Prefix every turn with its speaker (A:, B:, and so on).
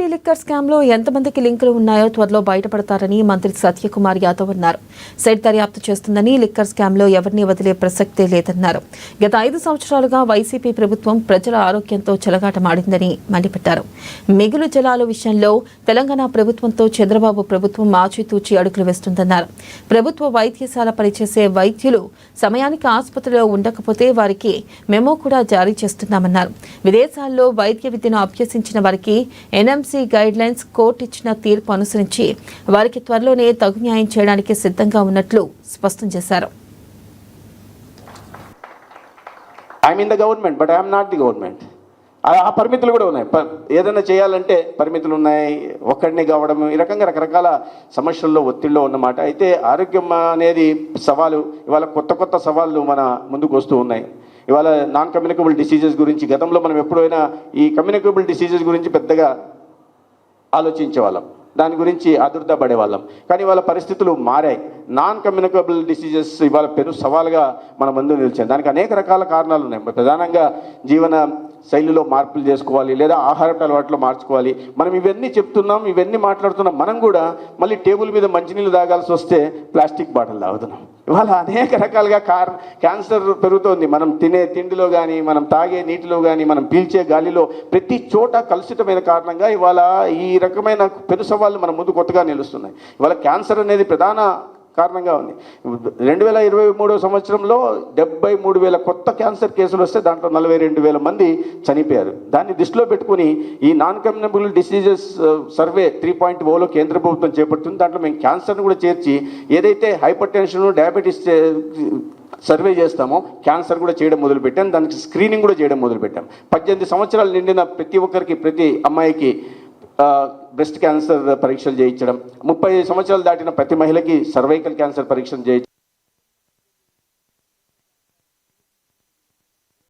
A: AP liquor స్కామ్లో ఎంతమందికి లింకులు ఉన్నాయో త్వరలో బయటపడతారని మంత్రి సత్యకుమార్ యాదవ్ అన్నారు. సెట్ దర్యాప్తు చేస్తుందని లిక్కర్ స్కామ్లో ఎవరిని వదిలే ప్రసక్తే లేదన్నారు. గత 5 సంవత్సరాలుగా వైసీపీ ప్రభుత్వం ప్రజల ఆరోగ్యంతో చెలగాటమాడిందని మండిపడ్డారు. మిగులు జలాల విషయంలో తెలంగాణ ప్రభుత్వంతో చంద్రబాబు ప్రభుత్వం ఆచితూచి అడుగులు వేస్తుందన్నారు. ప్రభుత్వ వైద్యశాల పనిచేసే వైద్యులు సమయానికి ఆసుపత్రిలో ఉండకపోతే వారికి మెమో కూడా జారీ చేస్తున్నామన్నారు. విదేశాల్లో వైద్య విద్యను అభ్యసించిన వారికి ఎన్ఎంసీ గైడ్ లైన్స్ కోర్టు ఇచ్చిన తీర్పు అనుసరించి వారికి త్వరలోనే తగు న్యాయం చేయడానికి సిద్ధంగా ఉన్నట్లు స్పష్టం చేశారు.
B: I'm in the government but I'm not the government. ఆ పరిమితులు కూడా ఉన్నాయి. ఏదైనా చేయాలంటే పరిమితులు ఉన్నాయి. ఒక్కడిని కావడం ఈ రకంగా రకరకాల సమస్యల్లో ఒత్తిడిలో ఉన్నమాట. అయితే ఆరోగ్యం అనేది సవాలు. ఇవాళ కొత్త సవాళ్ళు మన ముందుకు వస్తూ ఉన్నాయి. ఇవాళ నాన్ కమ్యూనికబుల్ డిసీజెస్ గురించి గతంలో మనం ఎప్పుడైనా ఈ కమ్యూనికబుల్ డిసీజెస్ గురించి పెద్దగా ఆలోచించేవాళ్ళం, దాని గురించి ఆదుర్దా పడేవాళ్ళం. కానీ ఇవాళ పరిస్థితులు మారాయి. నాన్ కమ్యూనికబుల్ డిసీజెస్ ఇవాళ పెను సవాలుగా మన ముందు నిలిచాయి. దానికి అనేక రకాల కారణాలు ఉన్నాయి. ప్రధానంగా జీవన శైలిలో మార్పులు చేసుకోవాలి, లేదా ఆహారపు అలవాట్లు మార్చుకోవాలి. మనం ఇవన్నీ చెప్తున్నాం, ఇవన్నీ మాట్లాడుతున్నాం. మనం కూడా మళ్ళీ టేబుల్ మీద మంచినీళ్ళు తాగాల్సి వస్తే ప్లాస్టిక్ బాటిల్ తాగుతున్నాం. ఇవాళ అనేక రకాలుగా క్యాన్సర్ పెరుగుతోంది. మనం తినే తిండిలో కానీ, మనం తాగే నీటిలో కానీ, మనం పీల్చే గాలిలో ప్రతి చోట కలుషితమైన కారణంగా ఇవాళ ఈ రకమైన పెను సవాళ్ళు మన ముందు కొత్తగా నిలుస్తున్నాయి. ఇవాళ క్యాన్సర్ అనేది ప్రధాన కారణంగా ఉంది. 2023 సంవత్సరంలో 73,000 కొత్త క్యాన్సర్ కేసులు వస్తే దాంట్లో 42,000 మంది చనిపోయారు. దాన్ని దృష్టిలో పెట్టుకుని ఈ నాన్ కమ్యూనికబుల్ డిసీజెస్ సర్వే 3.0లో కేంద్ర ప్రభుత్వం చేపడుతుంది. దాంట్లో మేము క్యాన్సర్ను కూడా చేర్చి ఏదైతే హైపర్ టెన్షన్, డయాబెటీస్ సర్వే చేస్తామో క్యాన్సర్ కూడా చేయడం మొదలుపెట్టాం. దానికి స్క్రీనింగ్ కూడా చేయడం మొదలుపెట్టాం. 18 సంవత్సరాలు నిండిన ప్రతి ఒక్కరికి, ప్రతి అమ్మాయికి బ్రెస్ట్ క్యాన్సర్ పరీక్షలు చేయించడం, 30 సంవత్సరాలు దాటిన ప్రతి మహిళకి సర్వైకల్ క్యాన్సర్ పరీక్షలు చేయించడం.